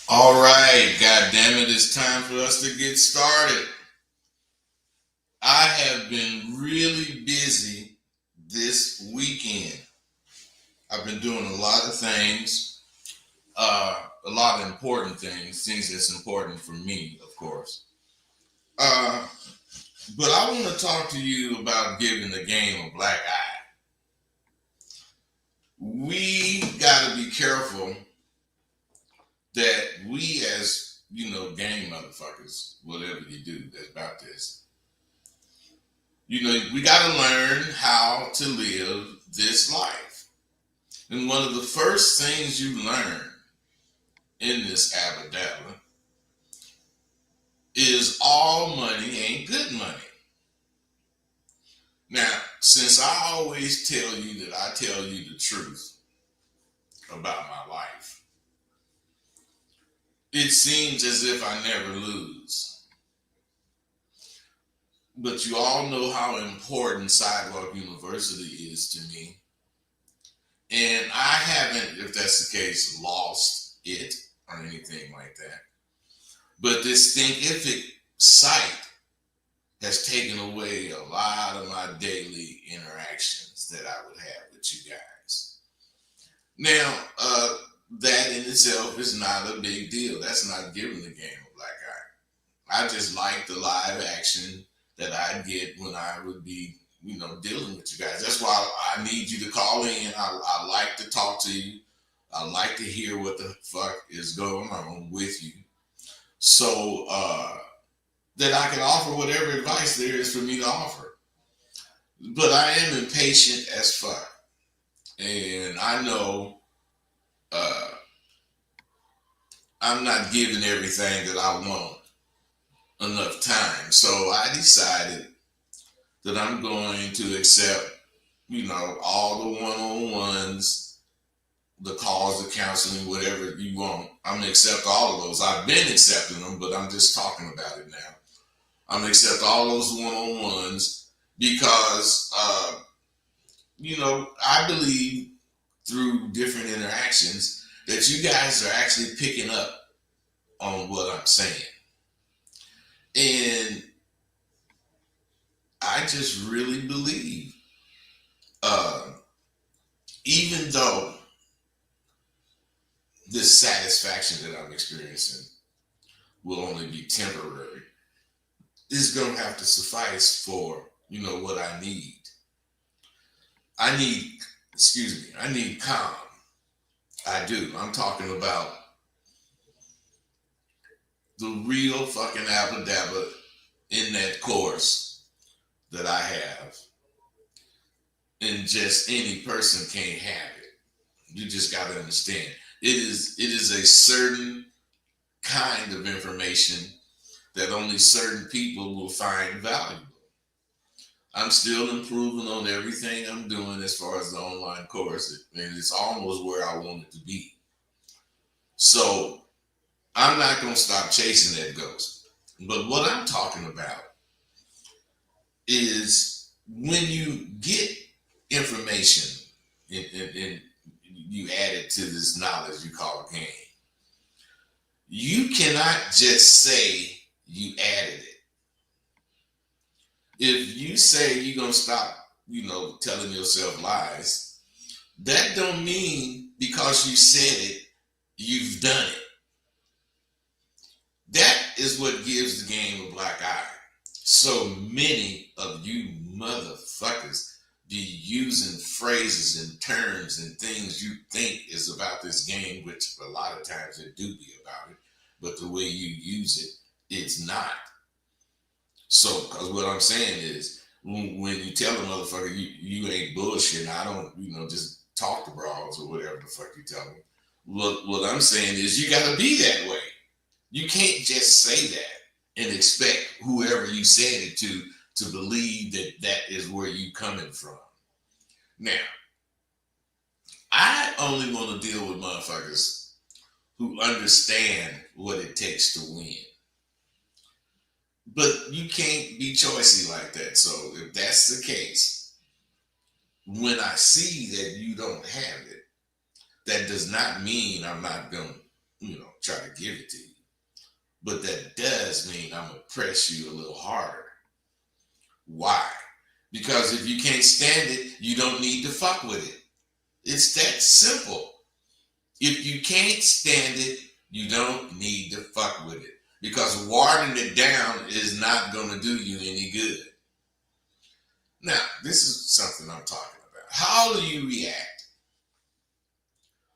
All right, God damn it, it's time for us to get started. I have been really busy this weekend. I've been doing a lot of things, a lot of important things that's important for me, of course. Uh, but I want to talk to you about giving the game a black eye. We got to be careful that we, as game motherfuckers, whatever you do that's about this, we got to learn how to live this life. And one of the first things you learn in this abadabba is all money ain't good money. Now, since I always tell you that I tell you the truth about my life, it seems as if I never lose. But you all know how important Sidewalk University is to me. And I haven't, if that's the case, lost it or anything like that. But this thinkific site has taken away a lot of my daily interactions that I would have with you guys. Now, that in itself is not a big deal. That's not giving the game a black eye. I just like the live action that I get when I would be, dealing with you guys. That's why I need you to call in. I like to talk to you. I like to hear what the fuck is going on with you. So that I can offer whatever advice there is for me to offer. But I am impatient as fuck. And I know uh, I'm not giving everything that I want enough time. So I decided that I'm going to accept, all the one-on-ones, the calls, the counseling, whatever you want. I'm going to accept all of those. I've been accepting them, but I'm just talking about it now. I'm going to accept all those one-on-ones because, I believe through different interactions that you guys are actually picking up on what I'm saying. And I just really believe, uh, even though this satisfaction that I'm experiencing will only be temporary, is going to have to suffice for, what I need. I need, I need calm. I do. I'm talking about the real fucking abba in that course that I have. And just any person can't have it. You just got to understand. It is a certain kind of information that only certain people will find valuable. I'm still improving on everything I'm doing as far as the online course, and it's almost where I want it to be. So I'm not going to stop chasing that ghost. But what I'm talking about is when you get information and you add it to this knowledge you call a game, you cannot just say you added it. If you say you're going to stop, telling yourself lies, that don't mean because you said it, you've done it. That is what gives the game a black eye. So many of you motherfuckers be using phrases and terms and things you think is about this game, which a lot of times it do be about it, but the way you use it, it's not. So, because what I'm saying is, when you tell a motherfucker you ain't bullshit, I don't, just talk to bras or whatever the fuck you tell them. What I'm saying is, you got to be that way. You can't just say that and expect whoever you said it to believe that that is where you coming from. Now, I only want to deal with motherfuckers who understand what it takes to win. But you can't be choicy like that. So if that's the case, when I see that you don't have it, that does not mean I'm not going to, try to give it to you. But that does mean I'm going to press you a little harder. Why? Because if you can't stand it, you don't need to fuck with it. It's that simple. If you can't stand it, you don't need to fuck with it. Because watering it down is not going to do you any good. Now, this is something I'm talking about. How do you react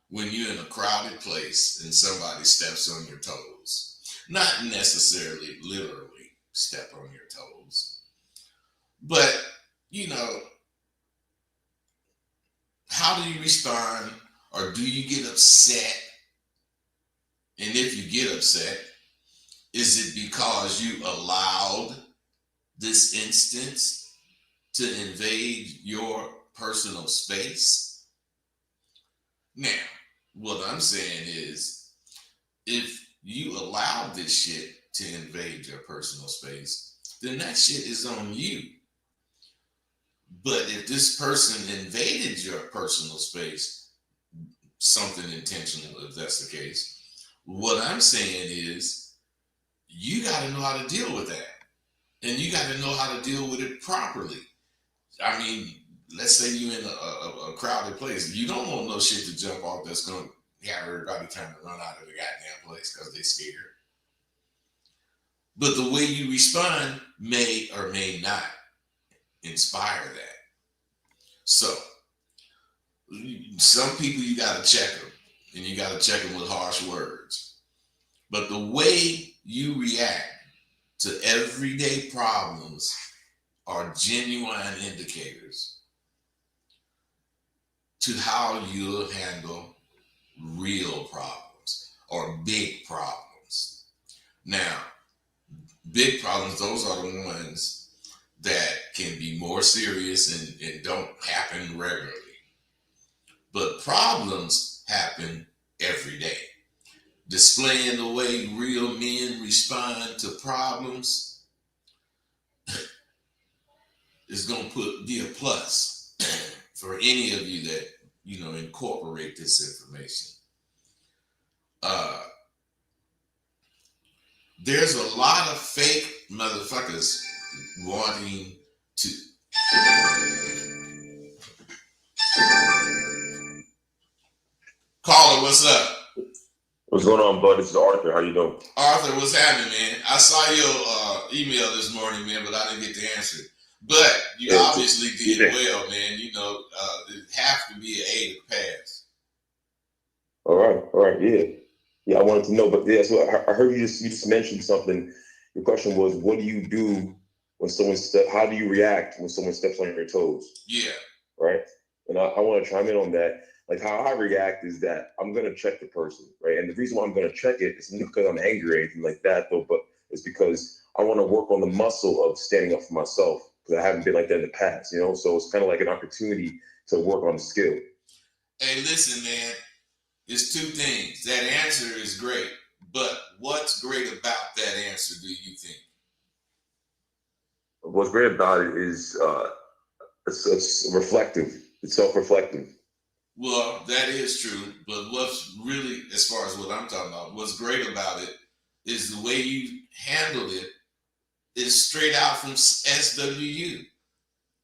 when you're in a crowded place and somebody steps on your toes? Not necessarily literally step on your toes, but, how do you respond, or do you get upset? And if you get upset, is it because you allowed this instance to invade your personal space? Now, what I'm saying is, if you allowed this shit to invade your personal space, then that shit is on you. But if this person invaded your personal space, something intentional, if that's the case, what I'm saying is, you got to know how to deal with that. And you got to know how to deal with it properly. I mean, let's say you're in a crowded place. You don't want no shit to jump off that's going to have everybody trying to run out of the goddamn place because they're scared. But the way you respond may or may not inspire that. So, some people you got to check them, and you got to check them with harsh words. But the way you react to everyday problems are genuine indicators to how you'll handle real problems or big problems. Now, big problems, those are the ones that can be more serious and don't happen regularly. But problems happen every day. Displaying the way real men respond to problems is going to be a plus for any of you that, incorporate this information. There's a lot of fake motherfuckers wanting to. Caller, what's up? What's going on, bud? This is Arthur. How you doing? Arthur, what's happening, man? I saw your email this morning, man, but I didn't get to answer it. But you obviously did well, man. It have to be an A to pass. All right, yeah. I wanted to know, but yeah. So I heard you just mentioned something. Your question was, what do you do when how do you react when someone steps on your toes? Yeah. Right. And I want to chime in on that. Like, how I react is that I'm gonna check the person, right? And the reason why I'm gonna check it is not because I'm angry or anything like that, though, but it's because I want to work on the muscle of standing up for myself, because I haven't been like that in the past, So it's kind of like an opportunity to work on the skill. Hey, listen, man. It's two things. That answer is great, but what's great about that answer, do you think? What's great about it is it's reflective. It's self-reflective. Well, that is true, but what's really, as far as what I'm talking about, what's great about it is the way you handled it is straight out from SWU.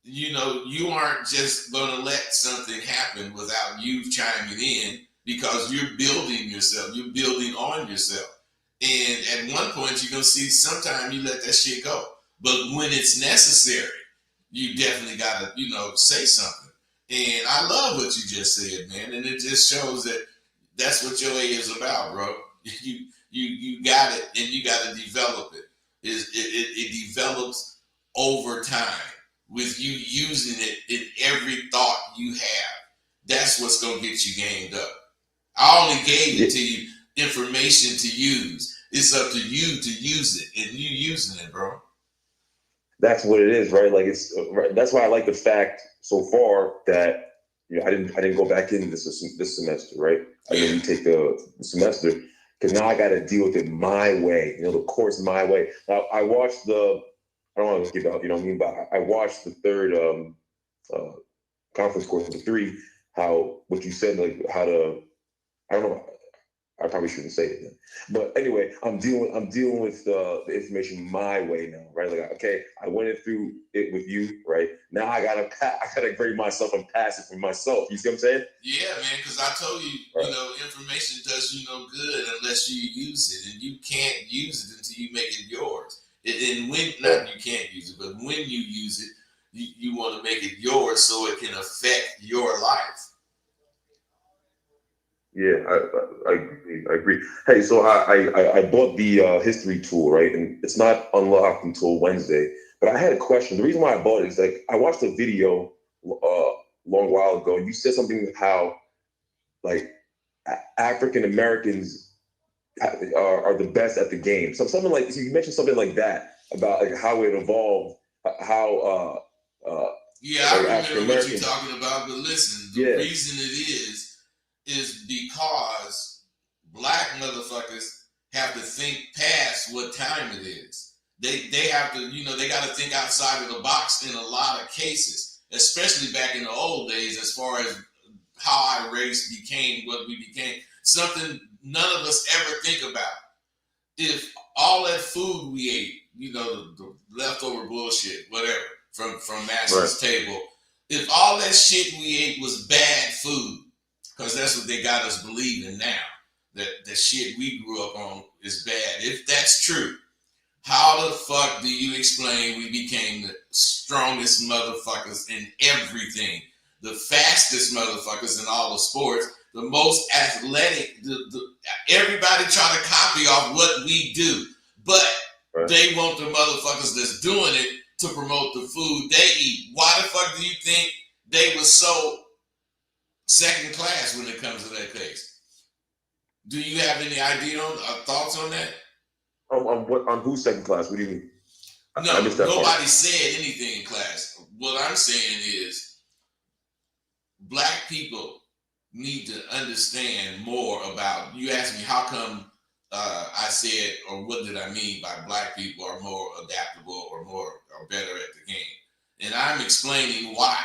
You aren't just going to let something happen without you chiming in, because you're building yourself. You're building on yourself. And at one point, you're going to see sometimes you let that shit go. But when it's necessary, you definitely got to, say something. And I love what you just said, man. And it just shows that that's what your A is about, bro. You got it, and you got to develop it. It develops over time with you using it in every thought you have. That's what's going to get you gamed up. I only gave it to you information to use. It's up to you to use it, and you using it, bro. That's what it is, right? Like, it's right. That's why I like the fact so far that I didn't go back in this semester, right? I didn't take the semester, because now I got to deal with it my way, the course my way. Now I watched I don't want to give out, what I mean, but I watched the third conference course, the three. How what you said, like how to, I don't know, I probably shouldn't say it then. But anyway, I'm dealing with the information my way now, right? Like, okay, I went it through it with you, right? Now I gotta grade myself and pass it for myself. You see what I'm saying? Yeah, man, because I told you, Right. information does you no good unless you use it, and you can't use it until you make it yours. And when Right. not you can't use it, but when you use it, you want to make it yours so it can affect your life. Yeah, I agree. Hey, so I bought the history tool, right? And it's not unlocked until Wednesday. But I had a question. The reason why I bought it is like I watched a video long while ago. You said something how like African Americans are the best at the game. So something like you mentioned something like that about like how it evolved, how Yeah, I like African remember what you're Americans. talking about, but listen, the Yeah, reason it is because black motherfuckers have to think past what time it is. They have to, they got to think outside of the box in a lot of cases, especially back in the old days, as far as how our race became what we became. Something none of us ever think about. If all that food we ate, the leftover bullshit, whatever, from right, master's table, if all that shit we ate was bad food, because that's what they got us believing now, that the shit we grew up on is bad. If that's true, how the fuck do you explain we became the strongest motherfuckers in everything, the fastest motherfuckers in all the sports, the most athletic? Everybody try to copy off what we do, but right. they want the motherfuckers that's doing it to promote the food they eat. Why the fuck do you think they were so second class when it comes to that case? Do you have any idea on thoughts on that? On who's second class? What do you mean? I No, missed that part. nobody said anything in class. What I'm saying is black people need to understand more about. You asked me how come I said, or what did I mean by black people are more adaptable or better at the game, and I'm explaining why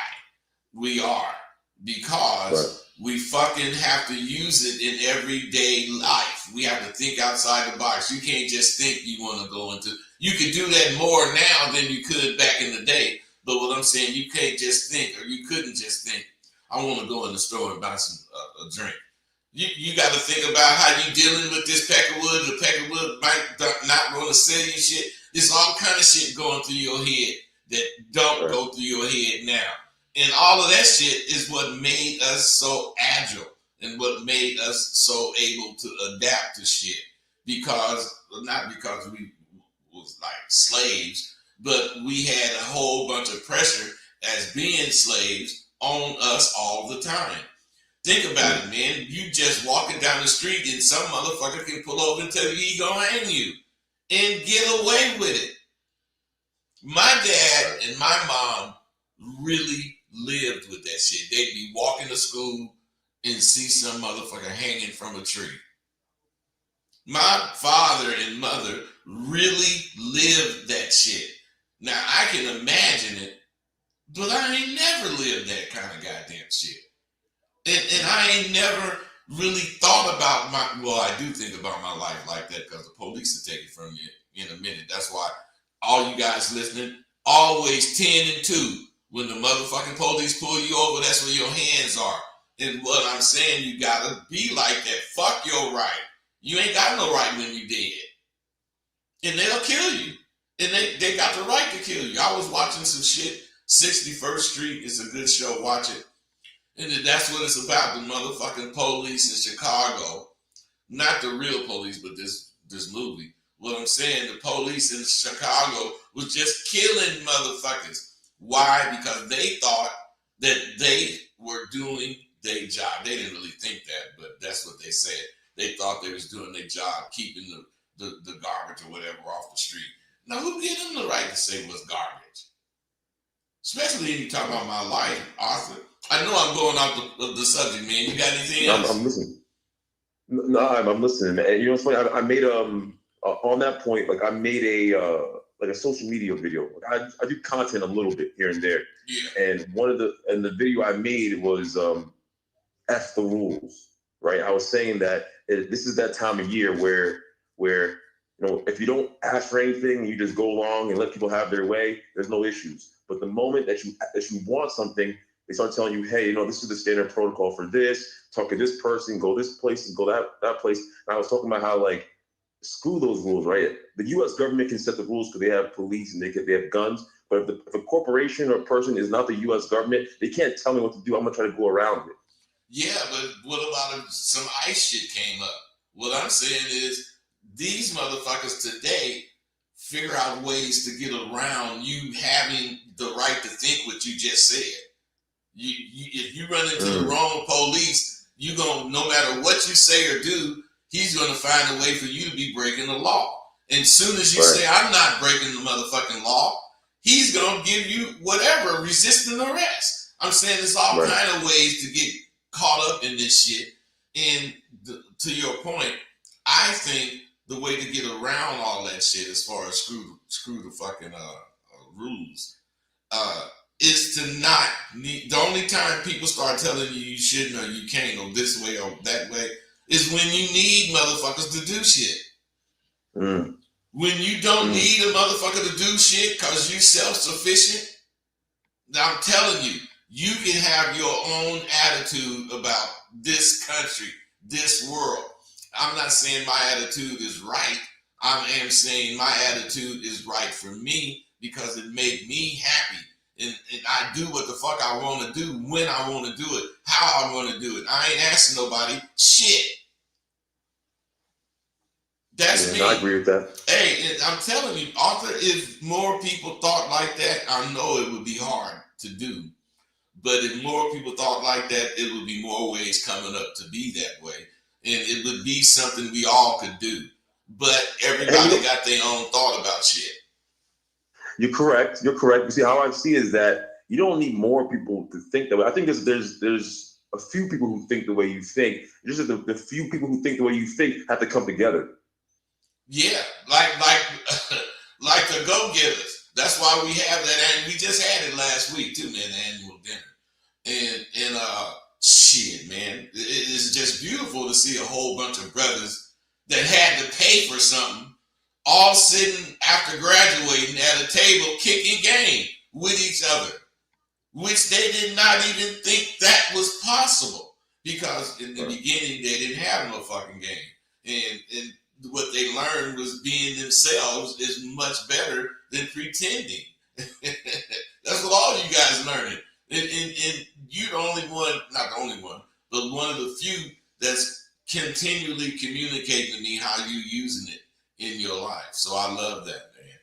we are, Right, because we fucking have to use it in everyday life. We have to think outside the box. You can't just think you want to go into. You could do that more now than you could back in the day. But what I'm saying, you can't just think, or you couldn't just think, I want to go in the store and buy some a drink. You got to think about how you dealing with this peckerwood. The peckerwood might not want to sell you shit. There's all kind of shit going through your head that don't right, go through your head now. And all of that shit is what made us so agile and what made us so able to adapt to shit. Because, not because we was like slaves, but we had a whole bunch of pressure as being slaves on us all the time. Think yeah, about it, man. You just walking down the street and some motherfucker can pull over and tell you he gonna hang you and get away with it. My dad right, and my mom really lived with that shit. They'd be walking to school and see some motherfucker hanging from a tree. My father and mother really lived that shit. Now I can imagine it, but I ain't never lived that kind of goddamn shit. And I ain't never really thought about well, I do think about my life like that because the police will take it from you in a minute. That's why all you guys listening, always 10 and 2. When the motherfucking police pull you over, that's where your hands are. And what I'm saying, you gotta be like that. Fuck your right. You ain't got no right when you dead. And they'll kill you. And they got the right to kill you. I was watching some shit. 61st Street is a good show. Watch it. And that's what it's about. The motherfucking police in Chicago. Not the real police, but this movie. What I'm saying, the police in Chicago was just killing motherfuckers. Why? Because they thought that they were doing their job. They didn't really think that, but that's what they said. They thought they was doing their job, keeping the garbage or whatever off the street. Now, who gave them the right to say what's garbage? Especially when you talk about my life, Arthur. I know I'm going off the subject, man. You got anything I'm else? listening. No, I'm listening. And you know what's funny? I made on that point, like I made a social media video. Like, I do content a little bit here and there, Yeah. and the video I made was F the rules, right? I was saying that this is that time of year where if you don't ask for anything, you just go along and let people have their way. There's no issues. But the moment that you want something, they start telling you, hey, this is the standard protocol for this. Talk to this person, go this place, and go that place. And I was talking about how like screw those rules, right? The U.S. government can set the rules because they have police and they have guns. But if a corporation or a person is not the U.S. government, they can't tell me what to do. I'm gonna try to go around it. Yeah, but what about if some ICE shit came up? What I'm saying is these motherfuckers today figure out ways to get around you having the right to think what you just said. If you run into the wrong police, you gonna, no matter what you say or do, he's gonna find a way for you to be breaking the law. And soon as you say I'm not breaking the motherfucking law, he's gonna give you whatever, resisting arrest. I'm saying there's all kind of ways to get caught up in this shit. And to your point, I think the way to get around all that shit, as far as screw the fucking rules, is to not need. The only time people start telling you you shouldn't or you can't go this way or that way is when you need motherfuckers to do shit. When you don't need a motherfucker to do shit because you self-sufficient, now I'm telling you, you can have your own attitude about this country, this world. I'm not saying my attitude is right. I am saying my attitude is right for me because it made me happy. And I do what the fuck I want to do, when I want to do it, how I want to do it. I ain't asking nobody shit. That's me. I agree with that. Hey, I'm telling you, Arthur, if more people thought like that, I know it would be hard to do. But if more people thought like that, it would be more ways coming up to be that way. And it would be something we all could do. But everybody got their own thought about shit. You're correct. You're correct. You see, how I see it is that you don't need more people to think that way. I think there's a few people who think the way you think. Just that the few people who think the way you think have to come together. Yeah, like the go-getters. That's why we have that, and we just had it last week too, man. The annual dinner, and shit, man, it's just beautiful to see a whole bunch of brothers that had to pay for something, all sitting after graduating at a table kicking game with each other, which they did not even think that was possible because in the beginning they didn't have no fucking game, and what they learned was being themselves is much better than pretending. That's what all you guys learning. And you're the only one, not the only one, but one of the few that's continually communicating to me how you using it in your life. So I love that, man.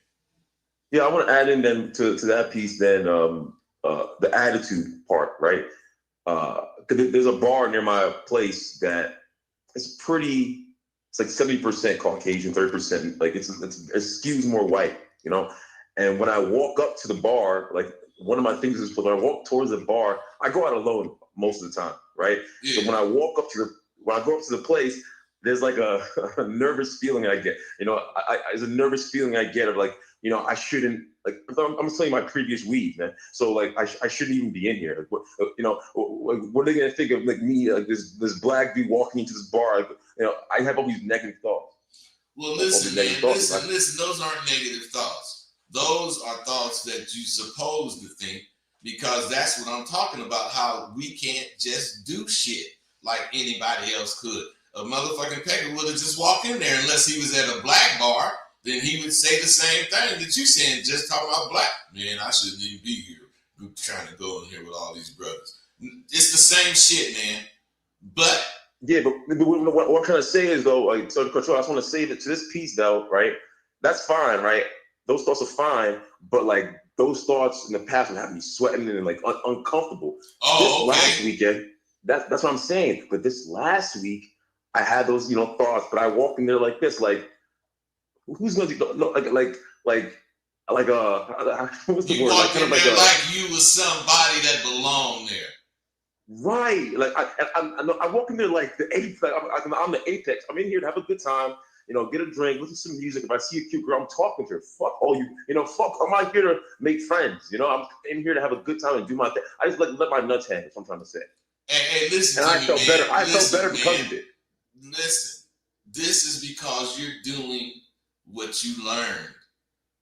Yeah, I want to add in then to that piece then the attitude part, right? Because there's a bar near my place that it's pretty. It's like 70% Caucasian, 30% like it skews more white, And when I walk up to the bar, like one of my things is when I walk towards the bar, I go out alone most of the time, right? Yeah. So when I go up to the place, there's like a nervous feeling I get. There's a nervous feeling I get of like, I shouldn't, like, I'm gonna tell you my previous weed, man. So like, I shouldn't even be in here. What are they gonna think of like me, like this black dude walking into this bar? I have all these negative thoughts. Well, listen, man, listen. Those aren't negative thoughts. Those are thoughts that you're supposed to think because that's what I'm talking about. How we can't just do shit like anybody else could. A motherfucking pecker would have just walked in there unless he was at a black bar. Then he would say the same thing that you saying, just talking about black. Man, I shouldn't even be here. I'm trying to go in here with all these brothers. It's the same shit, man. But yeah, but what I'm trying to say is though, like, so control. I just want to say that to this piece though, right? That's fine, right? Those thoughts are fine, but like those thoughts in the past would have me sweating and like uncomfortable. Oh, this last weekend, that's what I'm saying. But this last week, I had those thoughts, but I walked in there like this, like. Who's going to what's the word? You walked in there like you was somebody that belonged there. Right. Like I walk in there like the apex. Like I'm the apex. I'm in here to have a good time. Get a drink, listen to some music. If I see a cute girl, I'm talking to her. Fuck all you. Fuck. I'm not here to make friends. I'm in here to have a good time and do my thing. I just let my nuts hang. That's what I'm trying to say. Hey, listen. And I felt better. I felt better because of it. listen, this is because you're doing what you learned.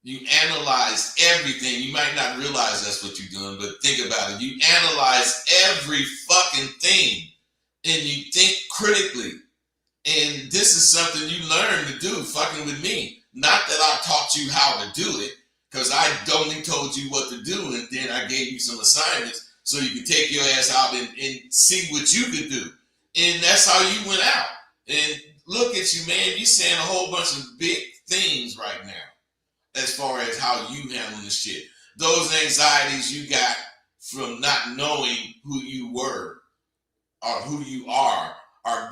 You analyze everything. You might not realize that's what you're doing, but think about it. You analyze every fucking thing and you think critically. And this is something you learn to do fucking with me. Not that I taught you how to do it, because I only told you what to do and then I gave you some assignments so you could take your ass out and see what you could do. And that's how you went out. And look at you, man. You're saying a whole bunch of big things right now as far as how you handle this shit. Those anxieties you got from not knowing who you were or who you are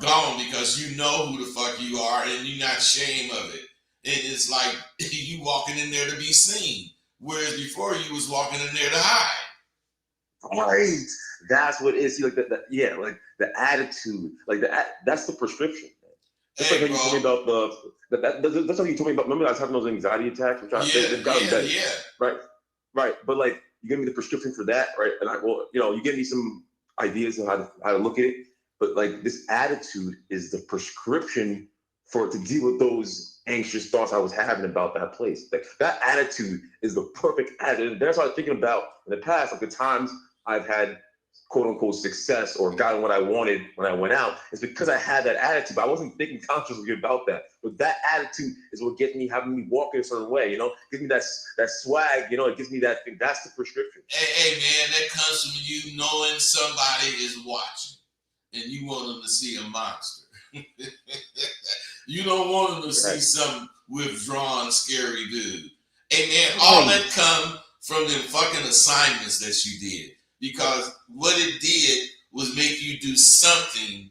gone because you know who the fuck you are and you're not ashamed of it. And it's like you walking in there to be seen, whereas before you was walking in there to hide. Right. That's what it is. Like yeah, like the attitude, like that's the prescription. Just Hey, like when you told me about that's how you told me about. Remember I was having those anxiety attacks, which they've gotten better, right? Right. But like you give me the prescription for that, right? And you give me some ideas of how to look at it. But like this attitude is the prescription for it to deal with those anxious thoughts I was having about that place. Like that attitude is the perfect attitude. That's what I was thinking about in the past, like the times I've had quote unquote success or gotten what I wanted when I went out. It's because I had that attitude, but I wasn't thinking consciously about that. But that attitude is what gets me, having me walk in a certain way, gives me that swag, it gives me that thing. That's the prescription. Hey, man, that comes from you knowing somebody is watching and you want them to see a monster. You don't want them to see some withdrawn, scary dude. Hey, man, all that come from them fucking assignments that you did. Because what it did was make you do something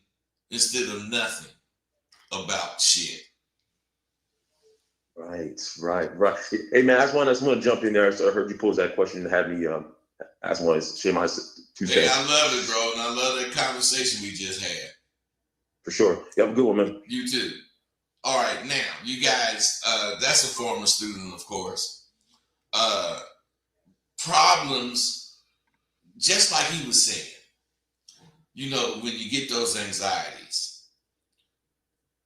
instead of nothing about shit. Right. Hey, man, I just want to jump in there. So I heard you pose that question and had me. I just want to share my 2 cents. Hey, I love it, bro, and I love that conversation we just had. For sure. You have a good one, man. You too. All right, now, you guys, that's a former student, of course. Problems, just like he was saying, when you get those anxieties,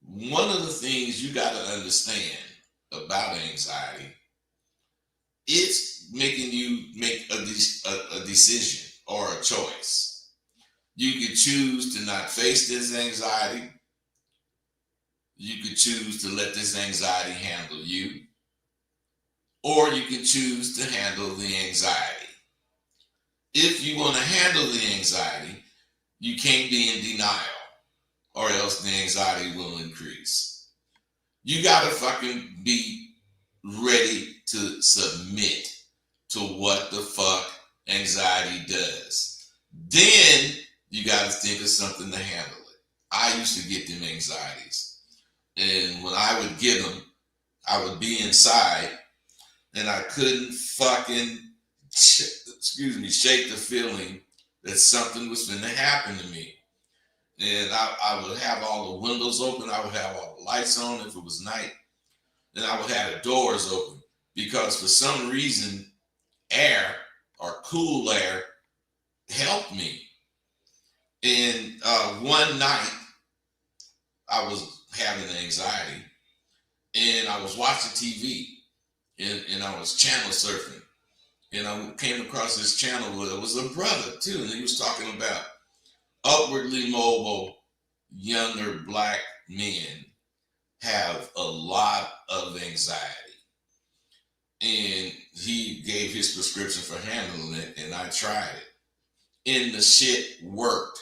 one of the things you got to understand about anxiety, it's making you make a decision or a choice. You could choose to not face this anxiety. You could choose to let this anxiety handle you. Or you can choose to handle the anxiety. If you want to handle the anxiety, you can't be in denial, or else the anxiety will increase. You gotta fucking be ready to submit to what the fuck anxiety does. Then you gotta think of something to handle it. I used to get them anxieties. And when I would get them, I would be inside and I couldn't fucking, shake the feeling that something was going to happen to me. And I would have all the windows open. I would have all the lights on if it was night. Then I would have the doors open because for some reason, air or cool air helped me. And one night, I was having anxiety and I was watching TV and I was channel surfing. And I came across this channel where there was a brother too, and he was talking about upwardly mobile younger black men have a lot of anxiety. And he gave his prescription for handling it, and I tried it. And the shit worked.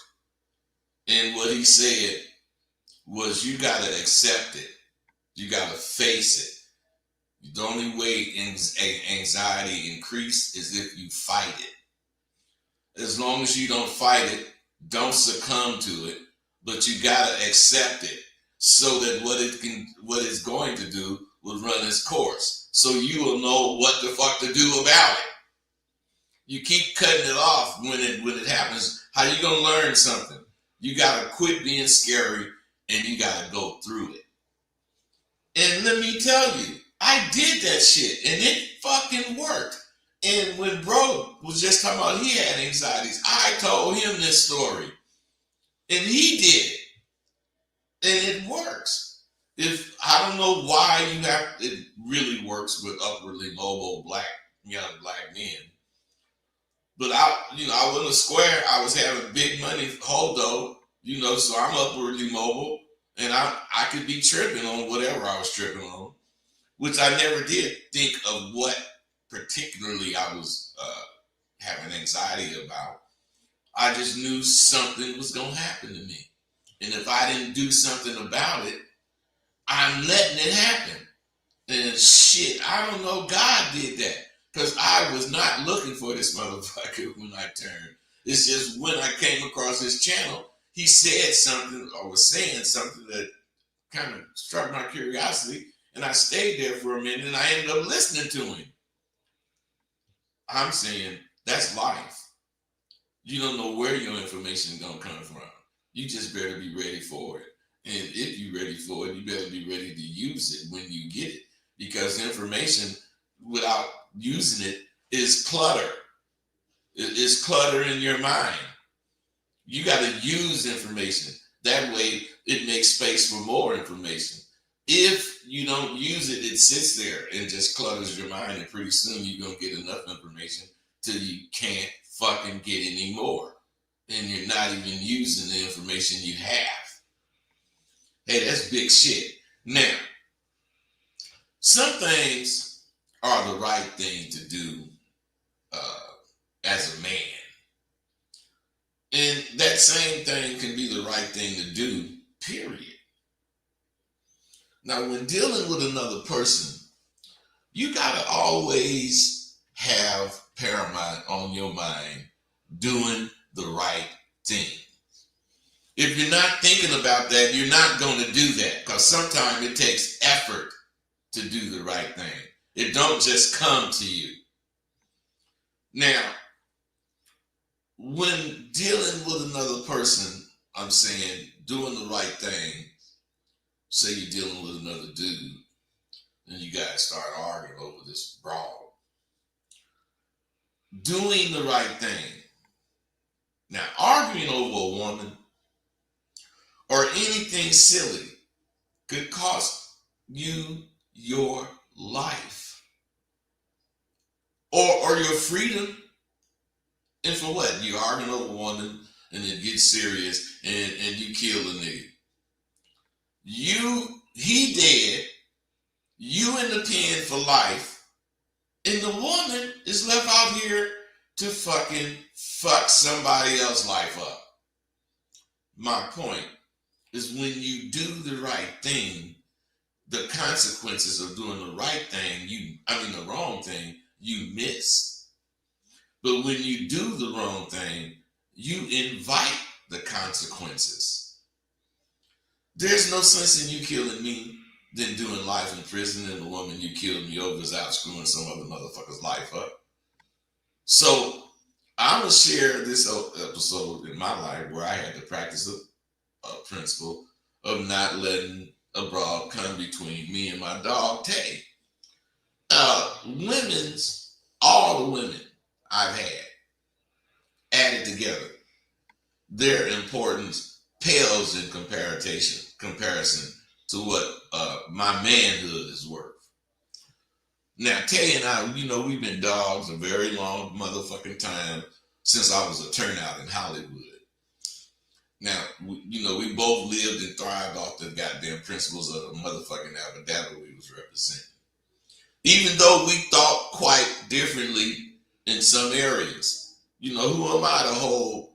And what he said was, you got to accept it. You got to face it. The only way anxiety increases is if you fight it. As long as you don't fight it, don't succumb to it, but you gotta accept it so that what it's going to do will run its course. So you will know what the fuck to do about it. You keep cutting it off when it happens. How you gonna learn something? You gotta quit being scary and you gotta go through it. And let me tell you, I did that shit and it fucking worked. And when bro was just talking about he had anxieties, I told him this story. And he did it. it works. If I don't know why it really works with upwardly mobile young black men. But I wasn't a square. I was having big money holdo, so I'm upwardly mobile, and I could be tripping on whatever I was tripping on, which I never did think of what particularly I was having anxiety about. I just knew something was gonna happen to me, and if I didn't do something about it, I'm letting it happen. And shit, I don't know. God did that. Because I was not looking for this motherfucker when I turned. It's just when I came across his channel, he said something or was saying something that kind of struck my curiosity. And I stayed there for a minute and I ended up listening to him. I'm saying that's life. You don't know where your information is going to come from. You just better be ready for it. And if you're ready for it, you better be ready to use it when you get it. Because information without using it is clutter. It's clutter in your mind. You got to use information. That way it makes space for more information. If you don't use it, it sits there and just clutters your mind, and pretty soon you're going to get enough information till you can't fucking get any more. And you're not even using the information you have. Hey, that's big shit. Now, some things are the right thing to do as a man. And that same thing can be the right thing to do, period. Now, when dealing with another person, you got to always have paramount on your mind doing the right thing. If you're not thinking about that, you're not going to do that, because sometimes it takes effort to do the right thing. It don't just come to you. Now, when dealing with another person, I'm saying doing the right thing. Say you're dealing with another dude, and you guys start arguing over this brawl. Doing the right thing. Now, arguing over a woman or anything silly could cost you your life or your freedom. And for what? You arguing over a woman and it gets serious and you kill the nigga. He dead, you in the pen for life, and the woman is left out here to fucking fuck somebody else's life up. My point is, when you do the right thing, the consequences of doing the right thing, the wrong thing, you miss. But when you do the wrong thing, you invite the consequences. There's no sense in you killing me than doing life in prison, and the woman you killed me over is out screwing some other motherfucker's life up. So I'm going to share this episode in my life where I had to practice a principle of not letting a broad come between me and my dog, Tay. All the women I've had added together, their importance pales in comparison to what my manhood is worth. Now, Tay and I, we've been dogs a very long motherfucking time since I was a turnout in Hollywood. Now, we both lived and thrived off the goddamn principles of the motherfucking affidavit we was representing. Even though we thought quite differently in some areas. Who am I to hold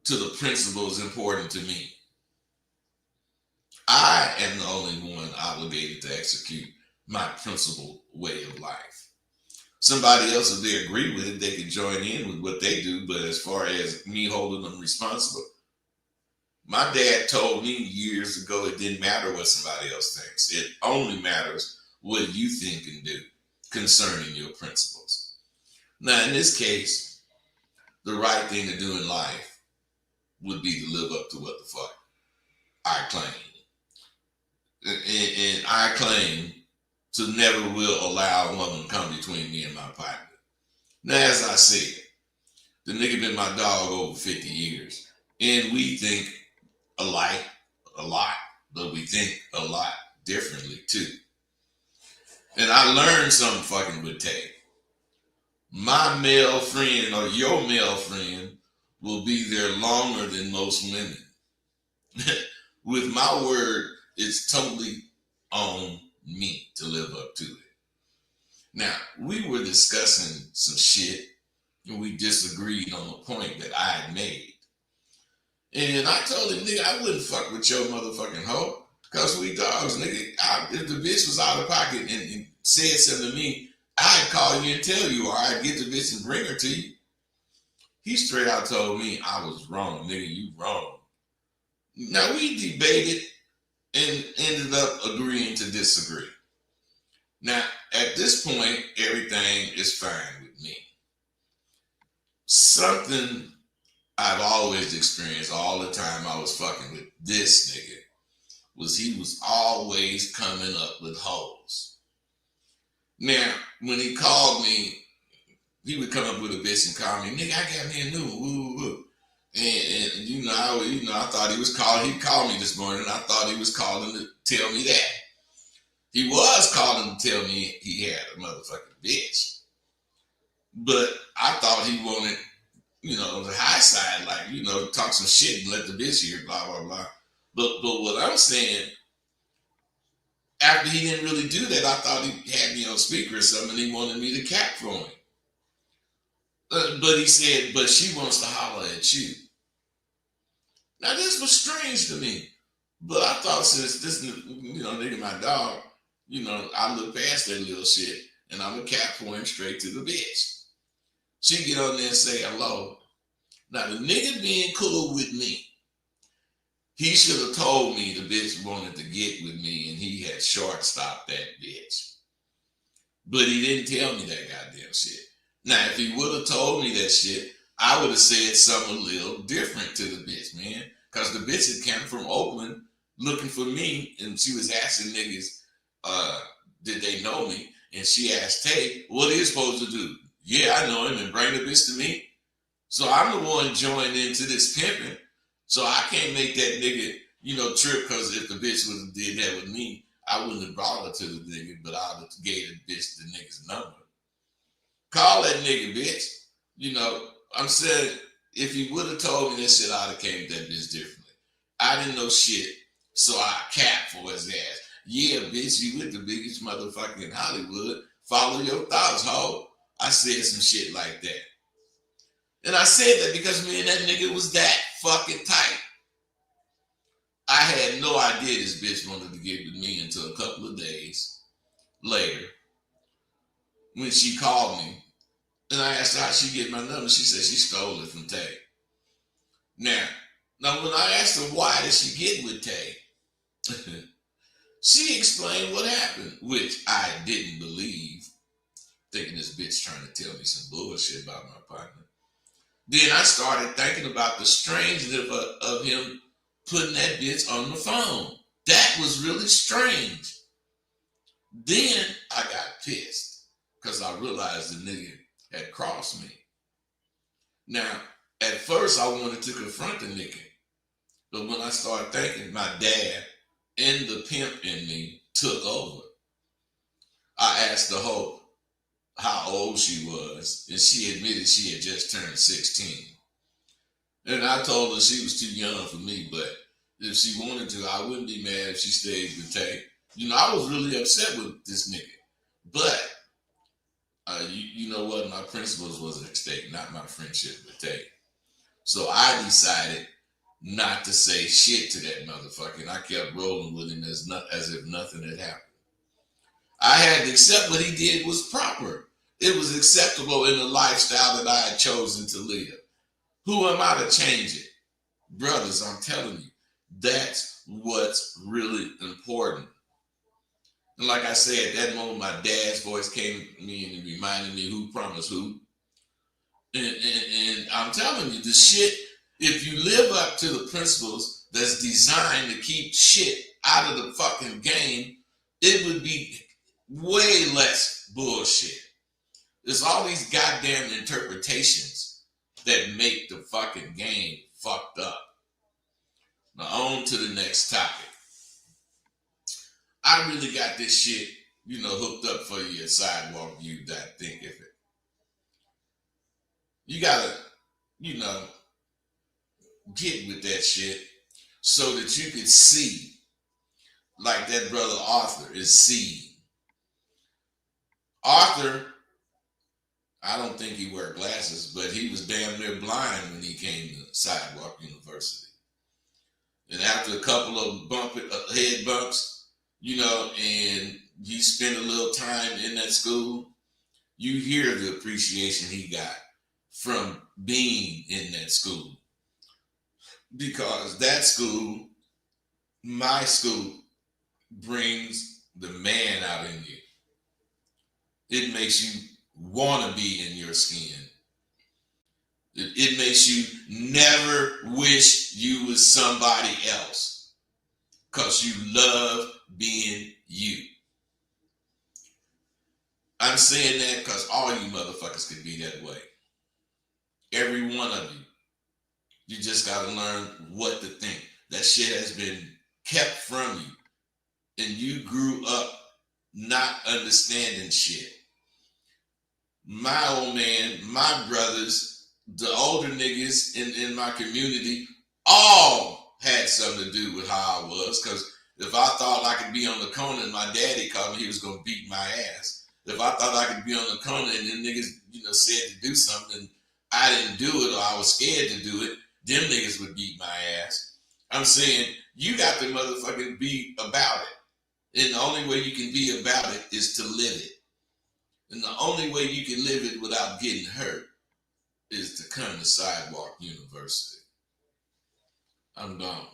to the principles important to me? I am the only one obligated to execute my principled way of life. Somebody else, if they agree with it, they can join in with what they do. But as far as me holding them responsible, my dad told me years ago it didn't matter what somebody else thinks. It only matters what you think and do concerning your principles. Now, in this case, the right thing to do in life would be to live up to what the fuck I claim. And I claim to never will allow a woman to come between me and my partner. Now, as I said, the nigga been my dog over 50 years. And we think alike, a lot, but we think a lot differently too. And I learned something fucking with Tay. My male friend or your male friend will be there longer than most women. With my word, it's totally on me to live up to it. Now, we were discussing some shit and we disagreed on a point that I had made. And I told him, nigga, I wouldn't fuck with your motherfucking hoe. Because we dogs, nigga. If the bitch was out of pocket and said something to me, I'd call you and tell you, or I'd get the bitch and bring her to you. He straight out told me I was wrong, nigga, you wrong. Now we debated and ended up agreeing to disagree. Now, at this point, everything is fine with me. Something I've always experienced all the time I was fucking with this nigga was he was always coming up with hoes. Now, when he called me, he would come up with a bitch and call me, nigga, I got me a new one, woo, woo. And I thought he was calling, he called me this morning, I thought he was calling to tell me that. He was calling to tell me he had a motherfucking bitch. But I thought he wanted, the high side, like, talk some shit and let the bitch hear, blah, blah, blah. But what I'm saying, after he didn't really do that, I thought he had me on speaker or something and he wanted me to cap for him. But he said, but she wants to holler at you. Now, this was strange to me. But I thought since this, nigga, my dog, I look past that little shit and I'm a cap for him straight to the bitch. She get on there and say hello. Now, the nigga being cool with me, he should have told me the bitch wanted to get with me and he had short-stopped that bitch. But he didn't tell me that goddamn shit. Now, if he would have told me that shit, I would have said something a little different to the bitch, man. Because the bitch had come from Oakland looking for me and she was asking niggas, did they know me? And she asked, hey, what are you supposed to do? Yeah, I know him and bring the bitch to me. So I'm the one joined into this pimping. So I can't make that nigga, trip because if the bitch would have did that with me, I wouldn't have brought her to the nigga, but I would have gave the bitch the nigga's number. Call that nigga, bitch. I'm saying if he would have told me that shit, I'd have came to that bitch differently. I didn't know shit, so I capped for his ass. Yeah, bitch, you with the biggest motherfucker in Hollywood. Follow your thoughts, ho. I said some shit like that. And I said that because me and that nigga was that fucking tight. I had no idea this bitch wanted to get with me until a couple of days later when she called me. And I asked her how she get my number. She said she stole it from Tay. Now when I asked her why did she get with Tay, she explained what happened, which I didn't believe, thinking this bitch trying to tell me some bullshit about my partner. Then I started thinking about the strangeness of him putting that bitch on the phone. That was really strange. Then I got pissed because I realized the nigga had crossed me. Now, at first I wanted to confront the nigga. But when I started thinking, my dad and the pimp in me took over. I asked the hoe how old she was, and she admitted she had just turned 16. And I told her she was too young for me, but if she wanted to, I wouldn't be mad if she stayed with Tay. I was really upset with this nigga. But, you know what? My principles was at stake, not my friendship with Tay. So I decided not to say shit to that motherfucker, and I kept rolling with him as if nothing had happened. I had to accept what he did was proper. It was acceptable in the lifestyle that I had chosen to live. Who am I to change it? Brothers, I'm telling you, that's what's really important. And like I said, at that moment, my dad's voice came to me and reminded me who promised who. And I'm telling you, the shit, if you live up to the principles that's designed to keep shit out of the fucking game, it would be way less bullshit. There's all these goddamn interpretations that make the fucking game fucked up. Now on to the next topic. I really got this shit, hooked up for you at sidewalkview.think if it. You gotta, you know, get with that shit so that you can see like that brother Arthur is seeing. Arthur, I don't think he wore glasses, but he was damn near blind when he came to Sidewalk University. And after a couple of head bumps, and you spend a little time in that school, you hear the appreciation he got from being in that school. Because that school, my school, brings the man out in you. It makes you want to be in your skin. It makes you never wish you was somebody else because you love being you. I'm saying that because all you motherfuckers can be that way. Every one of you. You just got to learn what to think. That shit has been kept from you. And you grew up not understanding shit. My old man, my brothers, the older niggas in my community, all had something to do with how I was. Because if I thought I could be on the corner and my daddy called me, he was going to beat my ass. If I thought I could be on the corner and them niggas, said to do something and I didn't do it or I was scared to do it, them niggas would beat my ass. I'm saying you got to motherfucking be about it. And the only way you can be about it is to live it. And the only way you can live it without getting hurt is to come to Sidewalk University. I'm done.